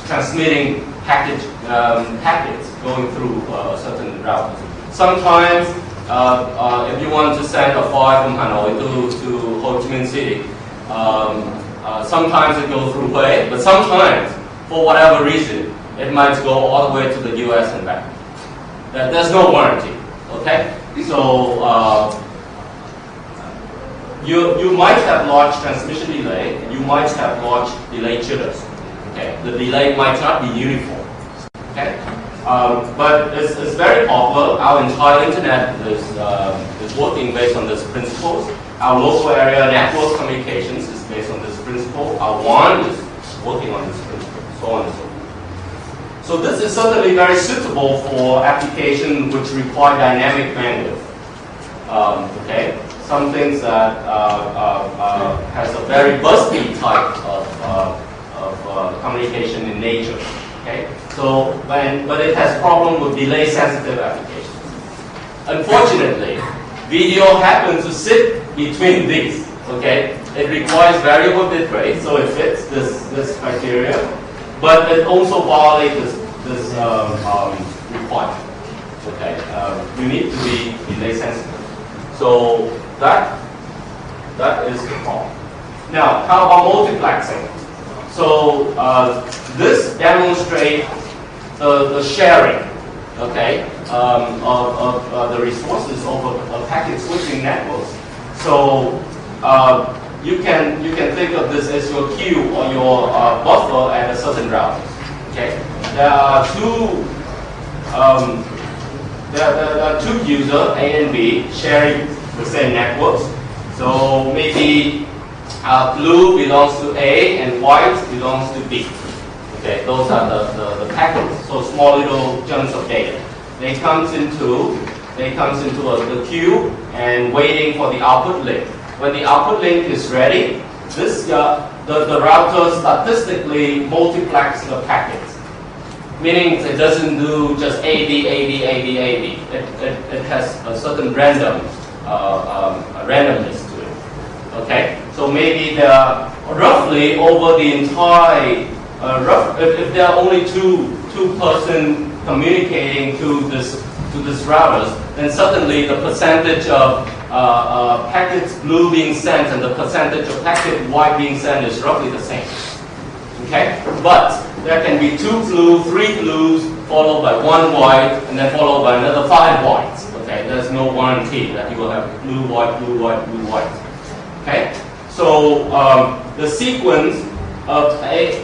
transmitting packets going through a certain route. Sometimes, if you want to send a file from Hanoi to Ho Chi Minh City, sometimes it goes through Hue, but sometimes, for whatever reason, it might go all the way to the US and back. There's no warranty, okay? So, you might have large transmission delay, and you might have large delay jitters. Okay, the delay might not be uniform. Okay, but it's very popular. Our entire internet is working based on these principles. Our local area network communications is based on this principle. Our WAN is working on this principle, so on and so forth. So this is certainly very suitable for applications which require dynamic bandwidth. Okay. Some things that has a very busty type of communication in nature. Okay, so but it has problem with delay sensitive applications. Unfortunately, video happens to sit between these. Okay, it requires variable bit rate, so it fits this criteria, but it also violates this requirement. Okay, you need to be delay sensitive. So that is the problem. Now, how about multiplexing? So this demonstrates the sharing, okay, of the resources over packet switching networks. So you can think of this as your queue or your buffer at a certain route. Okay, there are two users, A and B, sharing the same networks. So maybe blue belongs to A and white belongs to B. Okay, those are the packets. So small little chunks of data. They comes into the queue and waiting for the output link. When the output link is ready, the router statistically multiplex the packets. Meaning it doesn't do just A, B, A, B, A, B, A, B. It has a certain randomness to it. Okay? So maybe there are roughly over the entire, if there are only two person communicating to this routers, then suddenly the percentage of packets blue being sent and the percentage of packet white being sent is roughly the same. Okay? But there can be 2 blue, 3 blues, followed by 1 white, and then followed by another 5 whites. Okay, there's no warranty that you will have blue, white, blue, white, blue, white. Okay, so the sequence of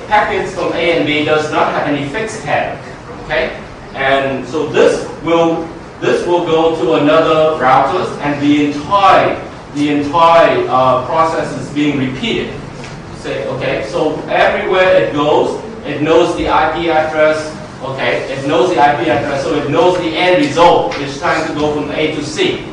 packets from A and B does not have any fixed header. Okay, and so this will go to another routers, and the entire process is being repeated. Say, okay, so everywhere it goes, it knows the IP address. Okay, it knows the IP address, so it knows the end result. It's trying to go from A to C.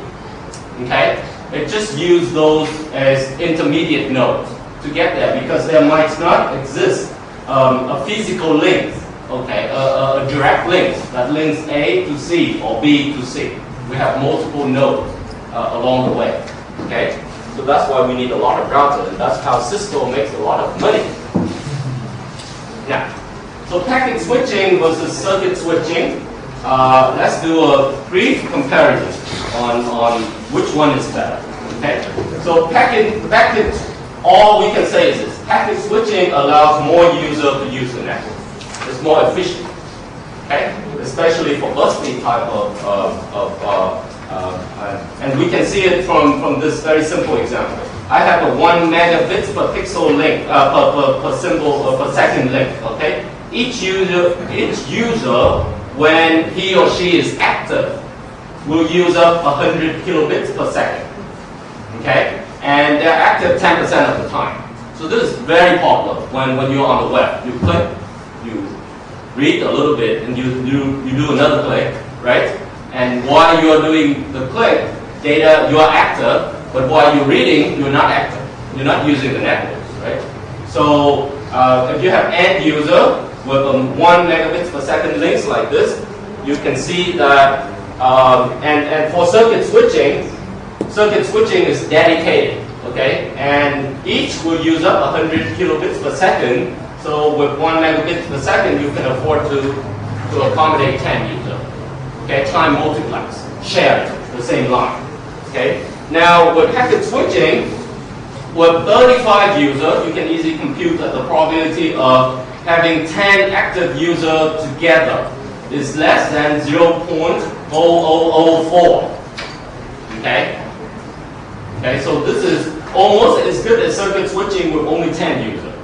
Okay, it just uses those as intermediate nodes to get there, because there might not exist a physical link. Okay, a direct link that links A to C or B to C. We have multiple nodes along the way. Okay, so that's why we need a lot of routers, and that's how Cisco makes a lot of money. Now, so packet switching versus circuit switching. Let's do a brief comparison on which one is better. Okay, so packet. All we can say is this: packet switching allows more users to use the network. It's more efficient. Okay, especially for busty type and we can see it from this very simple example. I have a 1 megabits per pixel link per second link. Okay, each user when he or she is active will use up 100 kilobits per second. Okay, and they're active 10% of the time. So this is very popular when you're on the web. You click, you read a little bit, and you do another click, right? And while you're doing the click, data, you are active, but while you're reading, you're not active. You're not using the networks, right? So if you have end user with 1 megabits per second links like this, you can see that, and for circuit switching is dedicated, okay? And each will use up 100 kilobits per second So with 1 megabit per second, you can afford to accommodate 10 users. Okay, time multiplex, share the same line. Okay. Now with packet switching, with 35 users, you can easily compute that the probability of having 10 active users together is less than 0.0004. Okay? Okay, so this is almost as good as circuit switching with only 10 users.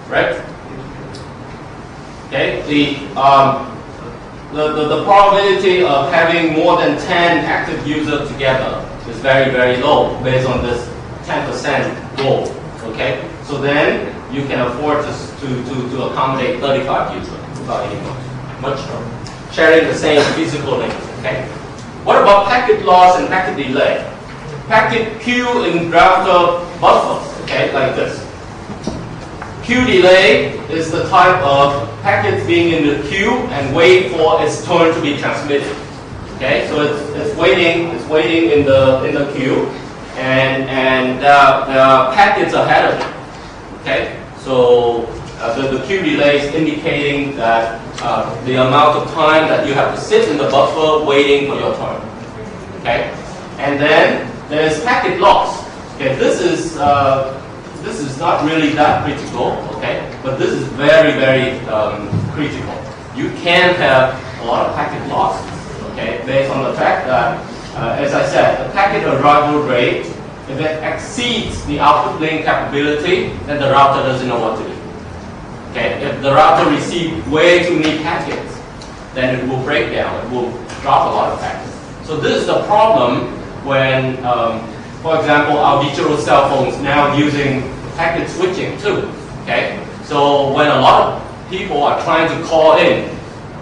Right? Okay, the probability of having more than 10 active users together is very, very low based on this 10% goal. Okay? So then you can afford to accommodate 35 users without any much trouble. Sharing the same physical links. Okay? What about packet loss and packet delay? Packet queue in router buffers, okay, like this. Queue delay is the type of packets being in the queue and wait for its turn to be transmitted. Okay, so it's waiting in the queue, and the packets ahead of it. Okay, so the queue delay is indicating that the amount of time that you have to sit in the buffer waiting for your turn. Okay, and then there's packet loss. Okay, this is not really that critical. Okay, but this is very, very critical. You can have a lot of packet loss. Okay, based on the fact that, as I said, the packet arrival rate, if it exceeds the output link capability, then the router doesn't know what to do. Okay, if the router receives way too many packets, then it will break down. It will drop a lot of packets. So this is the problem when, for example, our digital cell phones now using packet switching too. Okay, so when a lot of people are trying to call in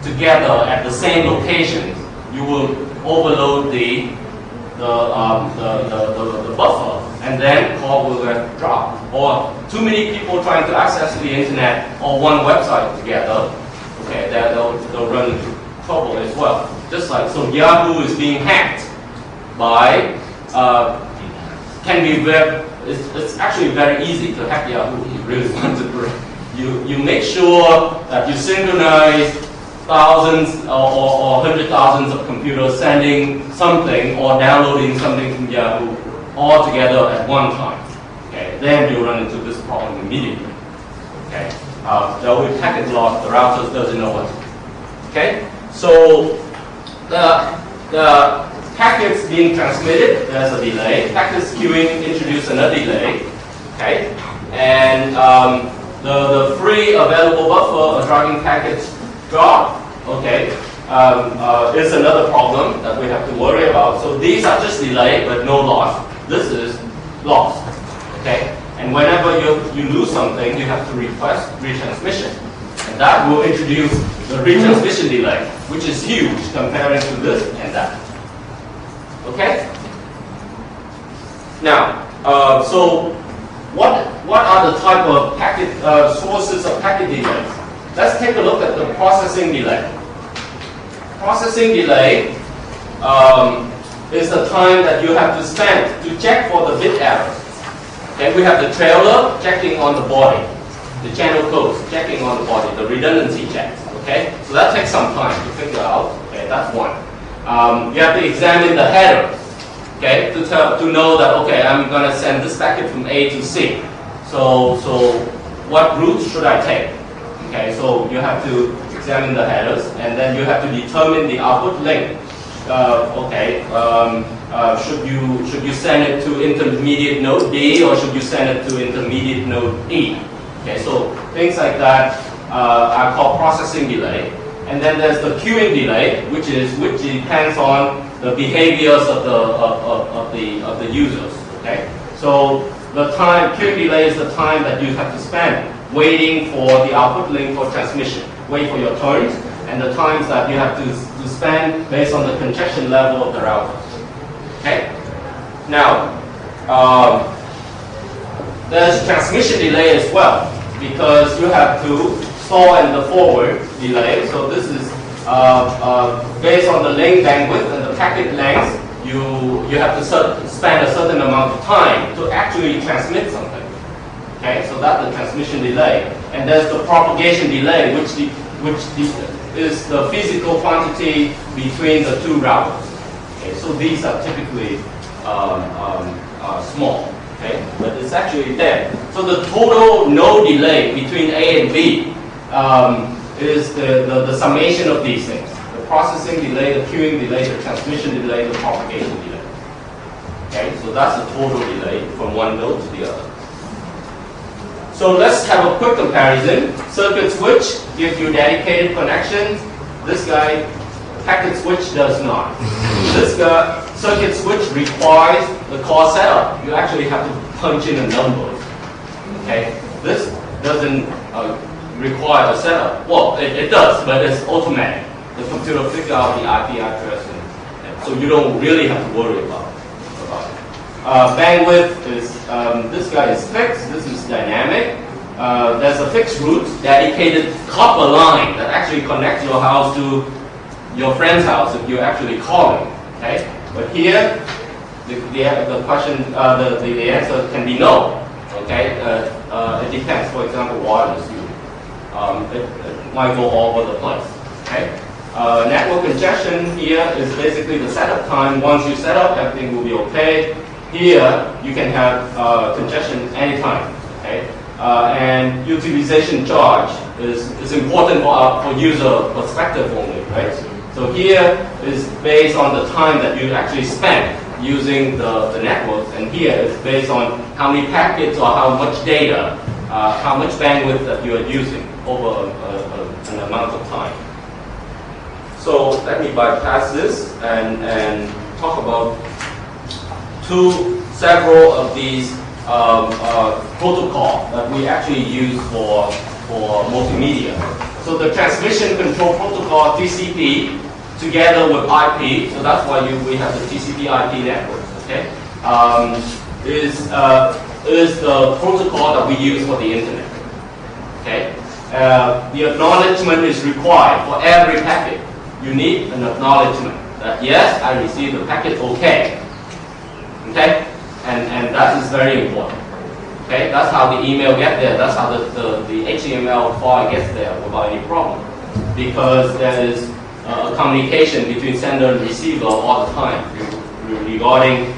together at the same location, you will overload the buffer, and then call will drop. Or too many people trying to access the internet or one website together, okay, they'll run into trouble as well. Just like, so Yahoo is being hacked by, it's actually very easy to hack Yahoo. You really want to break. You make sure that you synchronize thousands or hundred thousands of computers sending something or downloading something from Yahoo all together at one time. Okay, then you run into this problem immediately. Okay, there will be packet loss. The router doesn't know what to do. Okay, so the packets being transmitted, there's a delay. Packets queuing introduce another delay. Okay, and the free available buffer driving packets drop. Okay, is another problem that we have to worry about. So these are just delay, but no loss. This is loss. Okay, and whenever you lose something, you have to request retransmission, and that will introduce the retransmission delay, which is huge comparing to this and that. Okay. Now, so what are the type of packet sources of packet delays? Let's take a look at the processing delay. Processing delay is the time that you have to spend to check for the bit errors. Okay, we have the trailer checking on the body, the channel codes checking on the body, the redundancy checks. Okay, so that takes some time to figure out. Okay, that's one. You have to examine the header. Okay, to know that okay, I'm going to send this packet from A to C. So what route should I take? Okay, so you have to examine the headers, and then you have to determine the output link. Should you send it to intermediate node D, or should you send it to intermediate node E? Okay, so things like that are called processing delay. And then there's the queuing delay, which depends on the behaviors of the users. Okay, so the time queuing delay is the time that you have to spend waiting for the output link for transmission, wait for your turns, and the times that you have to spend based on the congestion level of the router. Okay. Now, there's transmission delay as well, because you have to store and the forward delay. So this is based on the link bandwidth and the packet length. You have to spend a certain amount of time to actually transmit something. Okay, so that's the transmission delay. and there's the propagation delay, which is the physical quantity between the two routers. Okay, so these are typically small, okay, but it's actually there. So the total node delay between A and B is the summation of these things: the processing delay, the queuing delay, the transmission delay, the propagation delay. Okay, so that's the total delay from one node to the other. So let's have a quick comparison. Circuit switch gives you dedicated connections. This guy, packet switch, does not. This guy, circuit switch requires the call setup. You actually have to punch in a number. Okay, this doesn't require a setup. Well, it does, but it's automatic. The computer figures out the IP address, and so you don't really have to worry about it. Bandwidth is, this guy is fixed, this is dynamic. There's a fixed route, dedicated copper line that actually connects your house to your friend's house if you're actually calling. Okay? But here, the question, the answer can be no. Okay? It depends. For example, wireless, it might go all over the place. Okay? Network congestion here is basically the setup time. Once you set up, everything will be okay. Here, you can have congestion anytime, okay? And utilization charge is important for user perspective only, right? So here is based on the time that you actually spend using the network, and here is based on how many packets or how much data, how much bandwidth that you are using over an amount of time. So let me bypass this and talk about several of these protocols that we actually use for multimedia. So the transmission control protocol, TCP, together with IP, so that's why we have the TCP/IP networks, okay, is the protocol that we use for the internet, okay. The acknowledgement is required for every packet. You need an acknowledgement that yes, I received the packet, okay. Okay, and that is very important. Okay, that's how the email gets there. That's how the HTML file gets there without any problem, because there is a communication between sender and receiver all the time regarding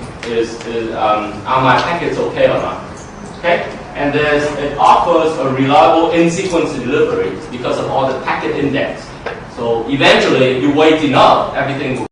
are my packets okay or not. Okay, and it offers a reliable in-sequence delivery because of all the packet index. So eventually, if you wait enough, everything will